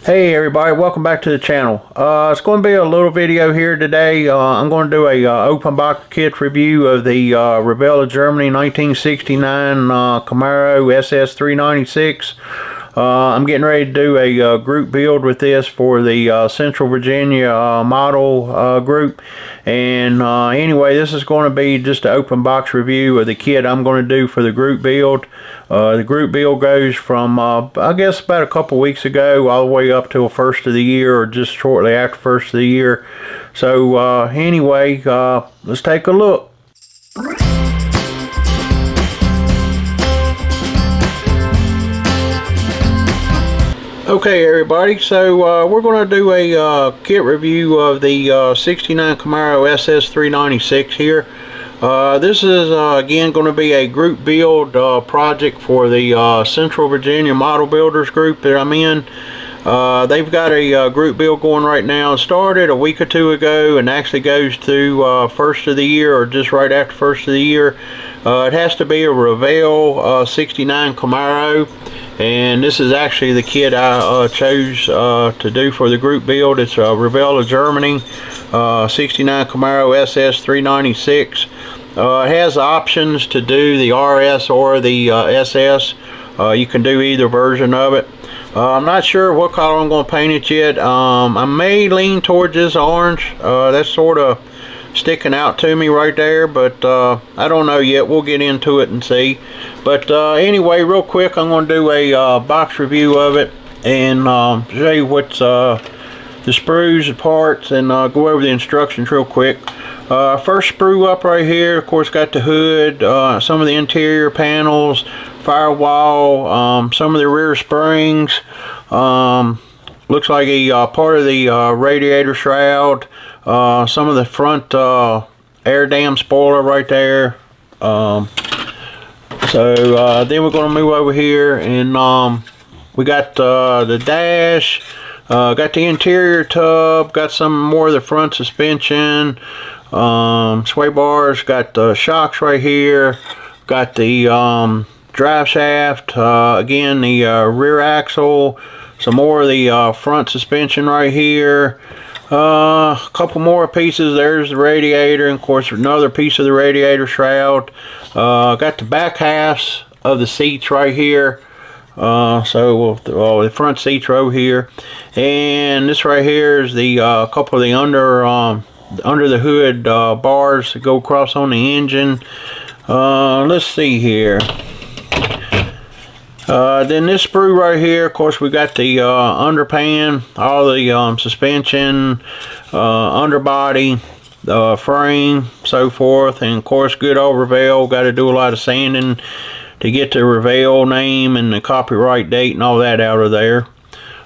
Hey everybody, welcome back to the channel. It's going to be a little video here today. I'm going to do a open box kit review of the Revell of Germany 1969 Camaro SS 396. I'm getting ready to do a group build with this for the Central Virginia model group. And anyway, this is going to be just an open box review of the kit I'm going to do for the group build. The group build goes from I guess about a couple weeks ago all the way up till first of the year, or just shortly after first of the year. So anyway, let's take a look. Okay everybody, so we're going to do a kit review of the 69 Camaro SS 396 here. This is again going to be a group build project for the Central Virginia Model Builders group that I'm in. They've got a group build going right now. It started a week or two ago and actually goes to first of the year, or just right after first of the year. It has to be a Revell 69 Camaro, and this is actually the kit I chose to do for the group build. It's a Revell of Germany 69 Camaro SS 396. It has options to do the RS or the SS. You can do either version of it. I'm not sure what color I'm going to paint it yet. I may lean towards this orange. That's sort of sticking out to me right there, but I don't know yet. We'll get into it and see. But anyway, real quick, I'm going to do a box review of it and show you what's the sprues and parts, and go over the instructions real quick. First sprue up right here, of course, got the hood, some of the interior panels, firewall, some of the rear springs, looks like a part of the radiator shroud, some of the front air dam spoiler right there. So then we're going to move over here, and we got the dash, got the interior tub, got some more of the front suspension, sway bars, got the shocks right here, got the drive shaft, again the rear axle, some more of the front suspension right here, a couple more pieces. There's the radiator, and of course another piece of the radiator shroud. Got the back halves of the seats right here. So the front seats are over here, and this right here is the couple of the under the hood bars that go across on the engine. Let's see here. Then this sprue right here, of course, we got the underpan, all the suspension, underbody, frame, so forth, and of course good old Revell. Got to do a lot of sanding to get the Revell name and the copyright date and all that out of there.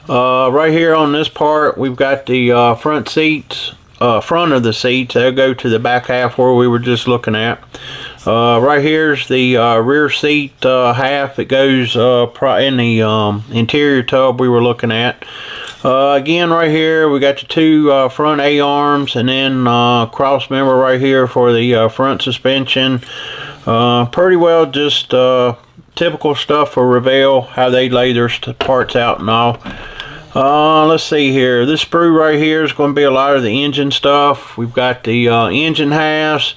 Right here on this part, we've got the front seats, front of the seats. They'll go to the back half where we were just looking at. Right here's the rear seat half. It goes in the interior tub we were looking at. Again, right here we got the two front A-arms, and then cross member right here for the front suspension. Pretty well just typical stuff for Revell, how they lay their parts out and all. Let's see here. This sprue right here is going to be a lot of the engine stuff. We've got the engine halves.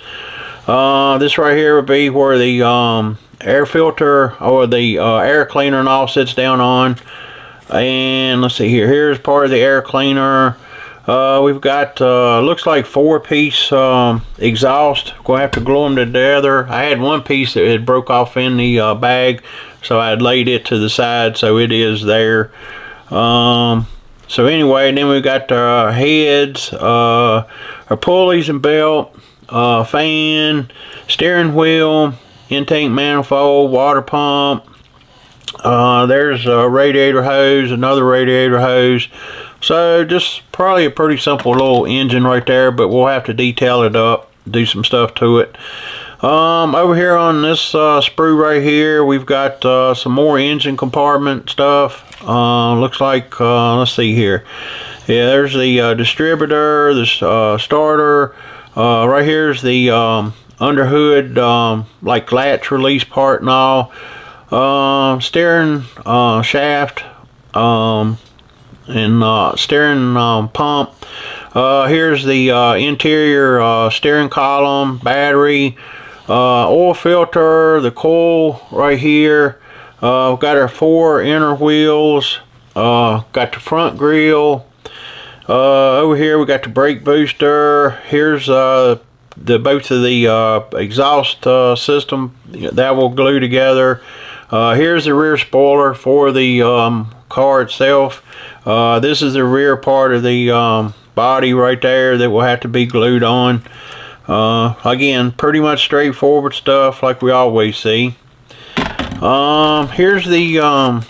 This right here would be where the air filter or the air cleaner and all sits down on. And let's see here. Here's part of the air cleaner. We've got looks like 4-piece exhaust. Gonna have to glue them together. I had one piece that had broke off in the bag, so I had laid it to the side, so it is there. So anyway, and then we got our heads, our pulleys and belt, fan, steering wheel, intake manifold, water pump. There's a radiator hose, another radiator hose. So just probably a pretty simple little engine right there, but we'll have to detail it up, do some stuff to it. Over here on this sprue right here, we've got some more engine compartment stuff. Looks like, let's see here. Yeah, there's the distributor, the starter. Right here's the under hood like latch release part and all. Steering shaft, steering pump. Here's the interior steering column, battery, oil filter, the coil right here. We've got our 4 inner wheels, got the front grille. Over here we got the brake booster. Here's both of the exhaust system that will glue together. Here's the rear spoiler for the car itself. This is the rear part of the body right there that will have to be glued on. Again, pretty much straightforward stuff like we always see. Here's the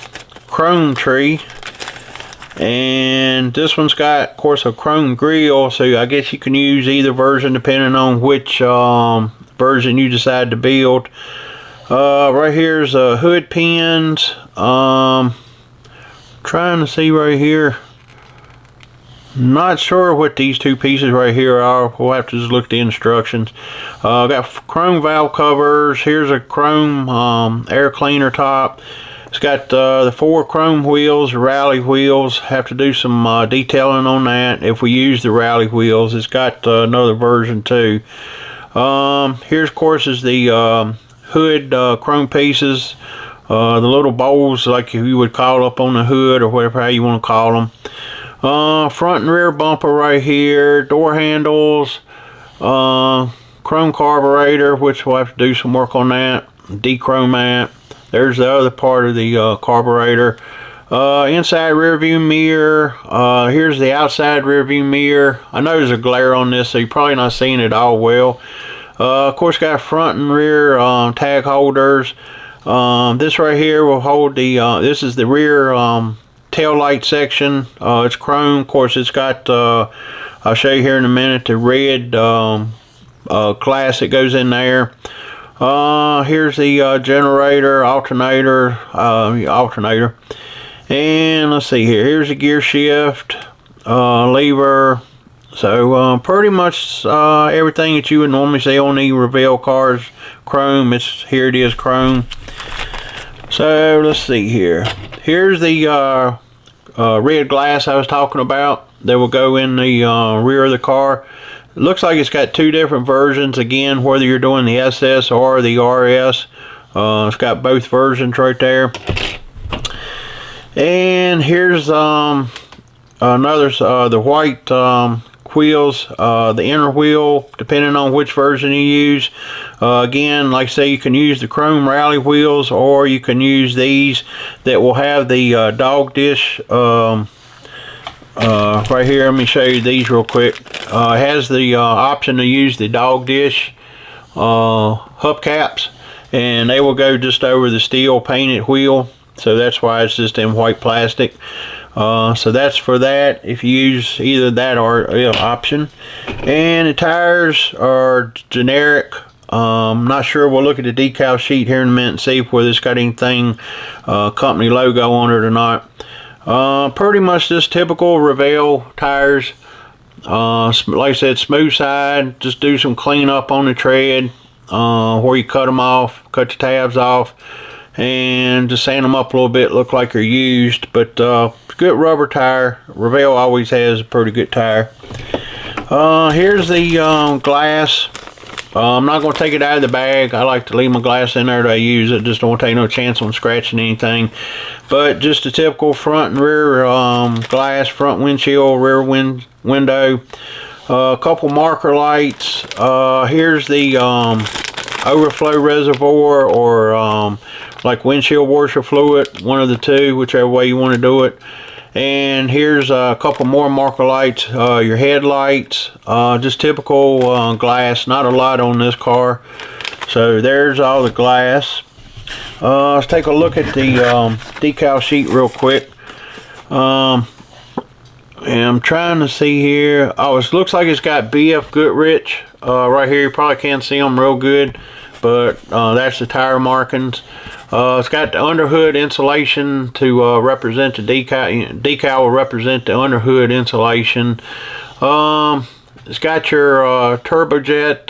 chrome tree, and this one's got, of course, a chrome grille, so I guess you can use either version depending on which version you decide to build. Right here's hood pins. Trying to see right here. Not sure what these 2 pieces right here are. We'll have to just look at the instructions. Got chrome valve covers. Here's a chrome air cleaner top. It's got the 4 chrome wheels, rally wheels. Have to do some detailing on that if we use the rally wheels. It's got another version too. Here's, of course, is the hood chrome pieces. The little bowls like you would call up on the hood, or whatever how you want to call them. Front and rear bumper right here, door handles, chrome carburetor, which we'll have to do some work on that, dechrome that. There's the other part of the carburetor. Inside rear view mirror. Here's the outside rear view mirror. I know there's a glare on this, so you're probably not seeing it all well. Of course, got front and rear tag holders. This right here will hold the, this is the rear tail light section. It's chrome. Of course, it's got, I'll show you here in a minute, the red glass that goes in there. Here's the generator, alternator, and let's see here. Here's the gear shift, lever. So pretty much everything that you would normally see on the Revell cars, chrome. Here it is, chrome. So let's see here. Here's the red glass I was talking about that will go in the rear of the car. It looks like it's got 2 different versions. Again, whether you're doing the SS or the RS, it's got both versions right there. And here's another the white wheels, the inner wheel, depending on which version you use. Again, like I say, you can use the chrome rally wheels, or you can use these that will have the dog dish right here. Let me show you these real quick. It has the option to use the dog dish hubcaps, and they will go just over the steel painted wheel, so that's why it's just in white plastic. So that's for that, if you use either that or option. And the tires are generic. Not sure. We'll look at the decal sheet here in a minute and see whether it's got anything company logo on it or not. Pretty much just typical Revell tires. Like I said, smooth side. Just do some cleanup on the tread where you cut them off, cut the tabs off, and just sand them up a little bit, look like they're used. But good rubber tire. Revell always has a pretty good tire. Here's the glass. I'm not going to take it out of the bag. I like to leave my glass in there that I use it. Just don't take no chance on scratching anything. But just a typical front and rear glass, front windshield, rear window. A couple marker lights. Here's the overflow reservoir, or like windshield washer fluid, one of the two, whichever way you want to do it. And here's a couple more marker lights, your headlights, just typical glass, not a lot on this car. So there's all the glass. Let's take a look at the decal sheet real quick. And I'm trying to see here. Oh, it looks like it's got BF Goodrich right here. You probably can't see them real good, but that's the tire markings. It's got the underhood insulation to represent the decal. Decal will represent the underhood insulation. It's got your Turbojet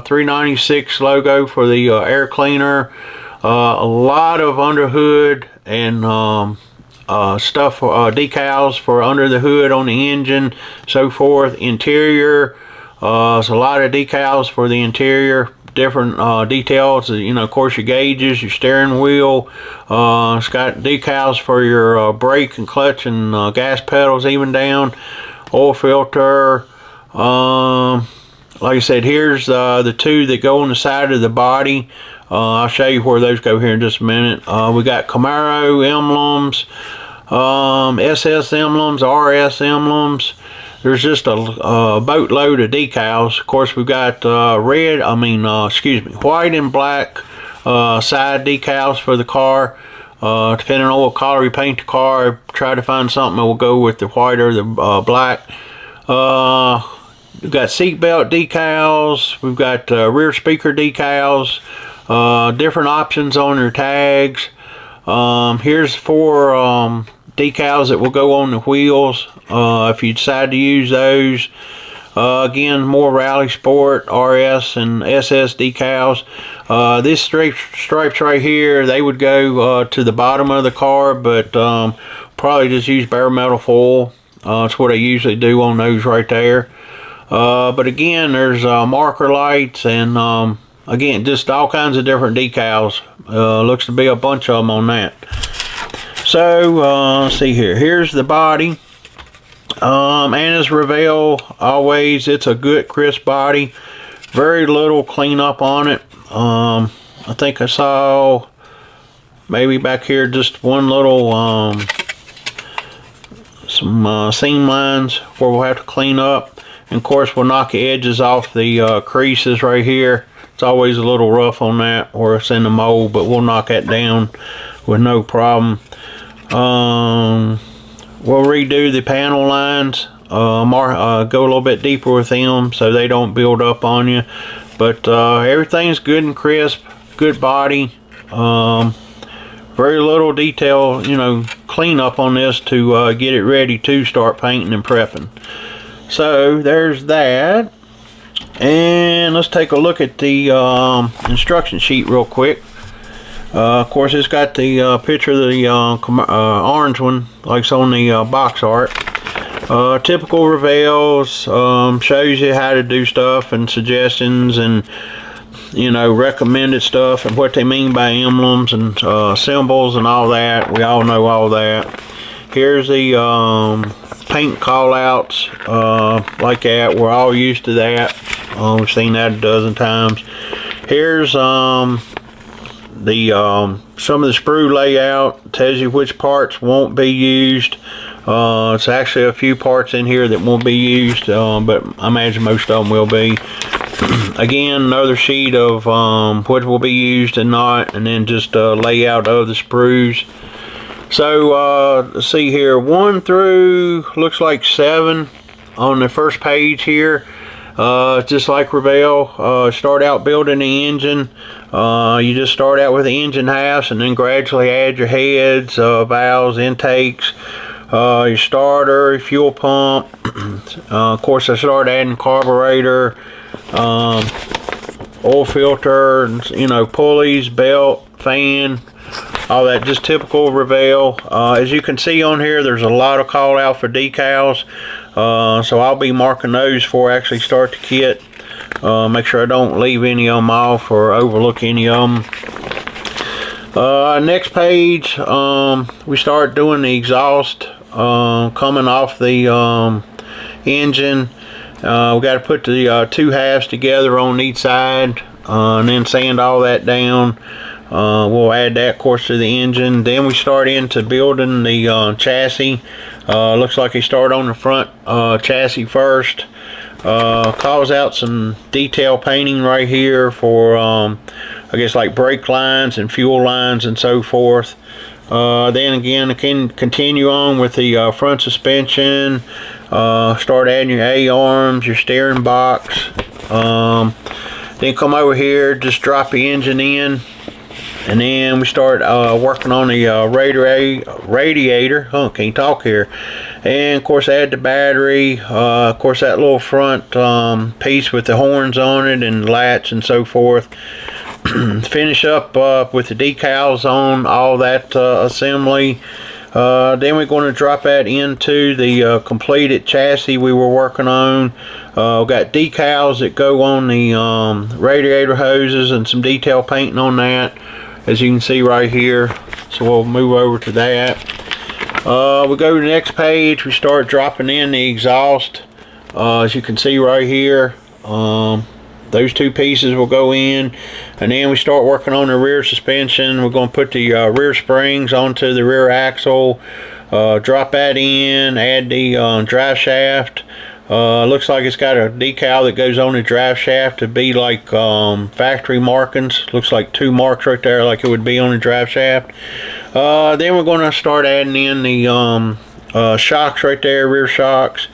396 logo for the air cleaner. A lot of underhood and stuff, decals for under the hood on the engine, so forth. Interior, there's a lot of decals for the interior, different details. You know, of course, your gauges, your steering wheel. It's got decals for your brake and clutch and gas pedals, even down. Oil filter. Like I said, here's the two that go on the side of the body. I'll show you where those go here in just a minute. We got Camaro emblems, SS emblems, RS emblems. There's just a boatload of decals. Of course, we've got white and black side decals for the car. Depending on what color you paint the car, try to find something that will go with the white or the black. We've got seatbelt decals. We've got rear speaker decals. Different options on your tags. Here's 4 decals that will go on the wheels if you decide to use those. Again, more Rally Sport, RS, and SS decals. This stripes right here, they would go to the bottom of the car, but probably just use bare metal foil. That's what I usually do on those right there. But again, there's marker lights and again, just all kinds of different decals. Looks to be a bunch of them on that. So, let's see here. Here's the body. And as Revell, always, it's a good crisp body. Very little cleanup on it. I think I saw maybe back here just one little some seam lines where we'll have to clean up. And of course, we'll knock the edges off the creases right here. It's always a little rough on that or it's in the mold, but we'll knock that down with no problem. We'll redo the panel lines, go a little bit deeper with them so they don't build up on you. But everything's good and crisp, good body. Very little detail, you know, clean up on this to get it ready to start painting and prepping. So there's that. And let's take a look at the instruction sheet real quick. Of course, it's got the picture of the orange one, like it's on the box art. Typical Revells, shows you how to do stuff and suggestions and, you know, recommended stuff and what they mean by emblems and symbols and all that. We all know all that. Here's the paint call-outs like that. We're all used to that. We've seen that a dozen times. Here's some of the sprue layout. Tells you which parts won't be used. It's actually a few parts in here that won't be used, but I imagine most of them will be. Again, another sheet of what will be used and not, and then just a layout of the sprues. So let's see here, 1 through looks like 7 on the first page here. Just like Revell, start out building the engine. You just start out with the engine halves and then gradually add your heads, valves, intakes, your starter, your fuel pump. Of course, I started adding carburetor, oil filter, you know, pulleys, belt, fan, all that, just typical Revell. As you can see on here, there's a lot of call out for decals. So I'll be marking those before I actually start the kit. Make sure I don't leave any of them off or overlook any of them. Next page, we start doing the exhaust coming off the engine. We got to put the 2 halves together on each side and then sand all that down. We'll add that, of course, to the engine. Then we start into building the chassis. Looks like he started on the front chassis first. Calls out some detail painting right here for I guess like brake lines and fuel lines and so forth. Then again, I can continue on with the front suspension. Start adding your A-arms, your steering box. Then come over here, just drop the engine in. And then we start working on the radiator. Can't talk here. And of course, add the battery. Of course, that little front piece with the horns on it and latch and so forth. Finish up with the decals on all that assembly. Then we're going to drop that into the completed chassis we were working on. We've got decals that go on the radiator hoses and some detail painting on that, as you can see right here. So we'll move over to that. We go to the next page. We start dropping in the exhaust. As you can see right here, those two pieces will go in, and then we start working on the rear suspension. We're going to put the rear springs onto the rear axle, drop that in, add the drive shaft. Looks like it's got a decal that goes on the drive shaft to be like factory markings. Looks like 2 marks right there like it would be on the drive shaft. Then we're going to start adding in the shocks right there, rear shocks.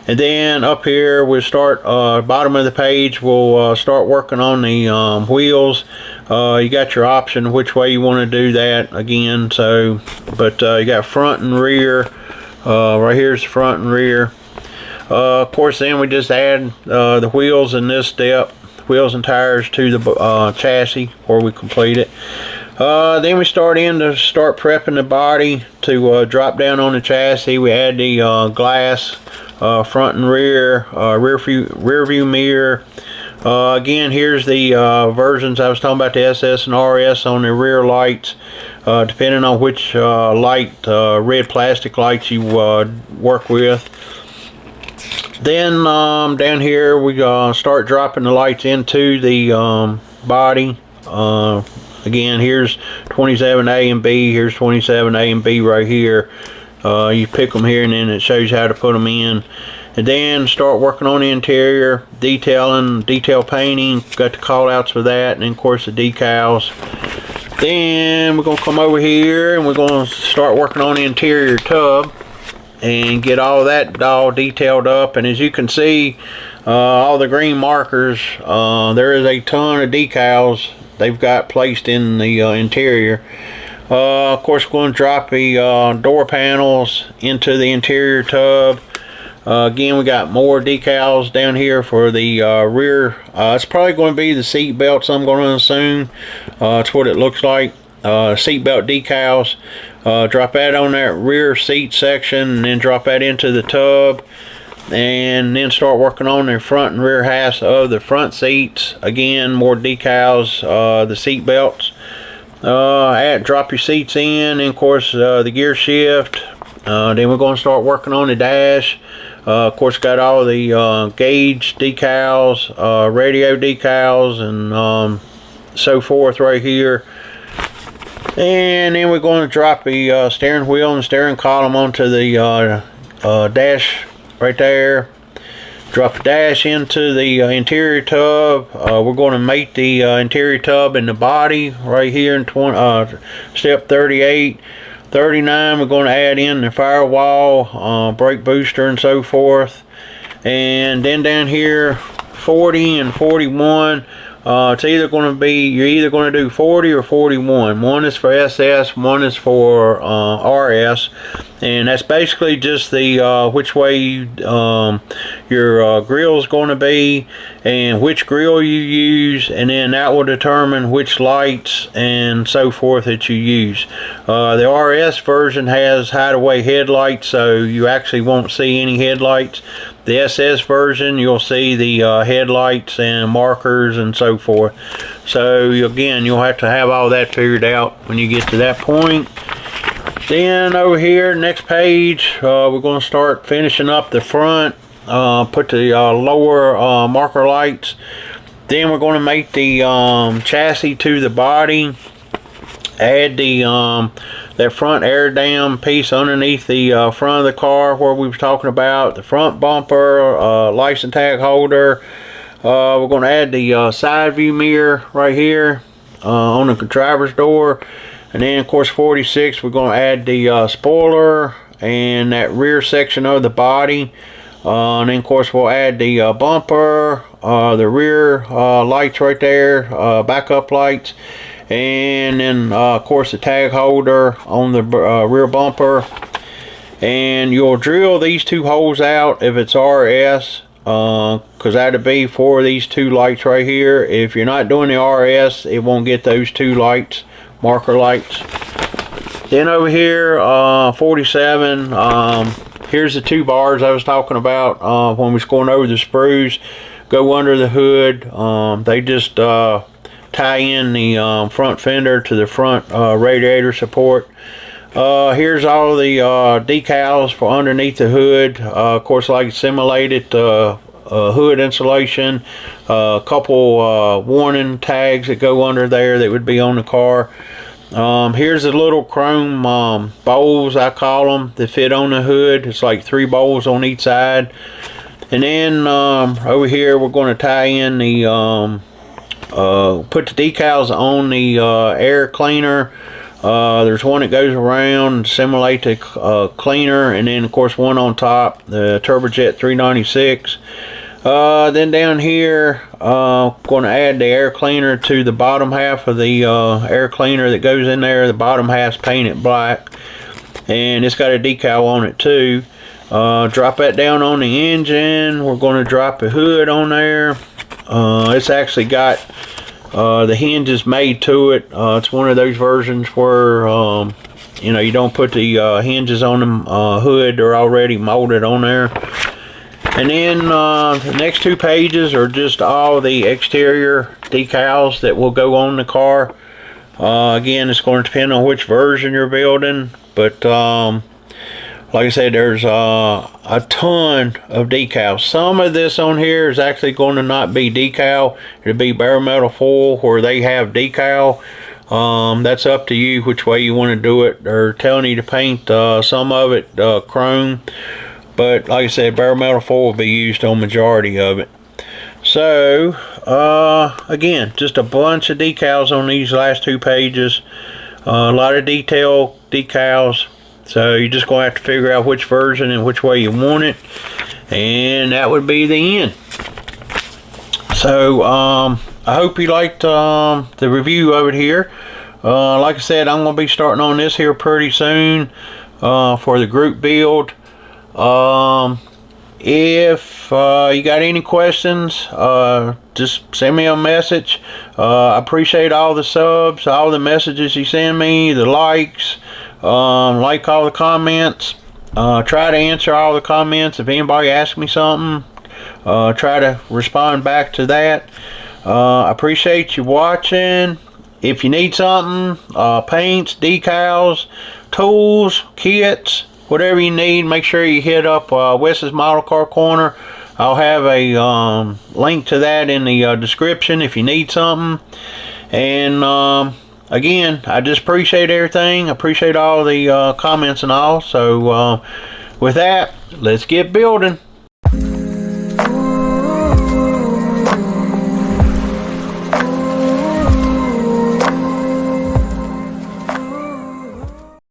And then up here we'll start bottom of the page, we'll start working on the wheels. You got your option which way you want to do that again. So but you got front and rear. Right here's the front and rear. Of course, then we just add the wheels in this step, wheels and tires to the chassis where we complete it. Then we start prepping the body to drop down on the chassis. We add the glass, front and rear, rear view mirror. Again, here's the versions I was talking about, the SS and RS on the rear lights. Depending on which light, red plastic lights you work with. Then down here we start dropping the lights into the body. Again, here's 27A and B, here's 27A and B right here. You pick them here and then it shows you how to put them in. And then start working on the interior, detailing, detail painting, got the call outs for that, and then of course the decals. Then we're going to come over here and we're going to start working on the interior tub and get all that all detailed up. And as you can see, all the green markers, there is a ton of decals they've got placed in the interior. Of course, we're going to drop the door panels into the interior tub. Again, we got more decals down here for the rear. It's probably going to be the seat belts, I'm going to assume. It's what it looks like. Seat belt decals. Drop that on that rear seat section and then drop that into the tub. And then start working on the front and rear halves of the front seats. Again, more decals, the seat belts. Drop your seats in, and of course the gear shift. Then we're going to start working on the dash. Of course, got all the gauge decals, radio decals, and so forth right here. And then we're going to drop the steering wheel and steering column onto the dash right there. Drop the dash into the interior tub. We're going to mate the interior tub and the body right here in step 38. 39, we're going to add in the firewall, brake booster, and so forth. And then down here, 40 and 41. It's either going to be, you're either going to do 40 or 41. One is for SS, one is for RS, and that's basically just the which way your grill is going to be and which grill you use, and then that will determine which lights and so forth that you use. The RS version has hideaway headlights, so you actually won't see any headlights. The SS version, you'll see the headlights and markers and so forth. So again, you'll have to have all that figured out when you get to that point. Then over here, next page, we're going to start finishing up the front. Put the lower marker lights. Then we're going to make the chassis to the body. Add the that front air dam piece underneath the front of the car where we were talking about, the front bumper, license tag holder. We're going to add the side view mirror right here on the driver's door. And then of course 46, we're going to add the spoiler and that rear section of the body. And then of course we'll add the bumper, the rear lights right there, backup lights. And then of course the tag holder on the rear bumper. And you'll drill these two holes out if it's RS, because that'll be for these two lights right here. If you're not doing the RS, it won't get those two lights, marker lights. Then over here, 47, here's the two bars I was talking about when we was going over the sprues. Go under the hood. They just tie in the front fender to the front radiator support. Here's all the decals for underneath the hood. Of course, like simulated hood insulation. A couple warning tags that go under there that would be on the car. Here's the little chrome bowls, I call them, that fit on the hood. It's like 3 bowls on each side. And then over here we're going to tie in the put the decals on the air cleaner. There's one that goes around, simulate the cleaner, and then of course one on top, the Turbojet 396. Then down here, going to add the air cleaner to the bottom half of the air cleaner that goes in there. The bottom half's painted black, and it's got a decal on it too. Drop that down on the engine. We're going to drop the hood on there. It's actually got the hinges made to it. It's one of those versions where you know, you don't put the hinges on the hood. They're already molded on there. And then the next 2 pages are just all the exterior decals that will go on the car. Again, it's going to depend on which version you're building, but like I said, there's a ton of decals. Some of this on here is actually going to not be decal. It'll be bare metal foil where they have decal. That's up to you which way you want to do it. They're telling you to paint some of it chrome, but like I said, bare metal foil will be used on majority of it. So again, just a bunch of decals on these last 2 pages. A lot of detail decals. So you're just going to have to figure out which version and which way you want it, and that would be the end. So I hope you liked the review of it here. Like I said, I'm going to be starting on this here pretty soon for the group build. If you got any questions, just send me a message. I appreciate all the subs, all the messages you send me, the likes. Like all the comments. Try to answer all the comments. If anybody asks me something, try to respond back to that. I appreciate you watching. If you need something, paints, decals, tools, kits, whatever you need, make sure you hit up Wes's Model Car Corner. I'll have a link to that in the description if you need something. And again, I just appreciate everything. I appreciate all the comments and all. So with that, let's get building.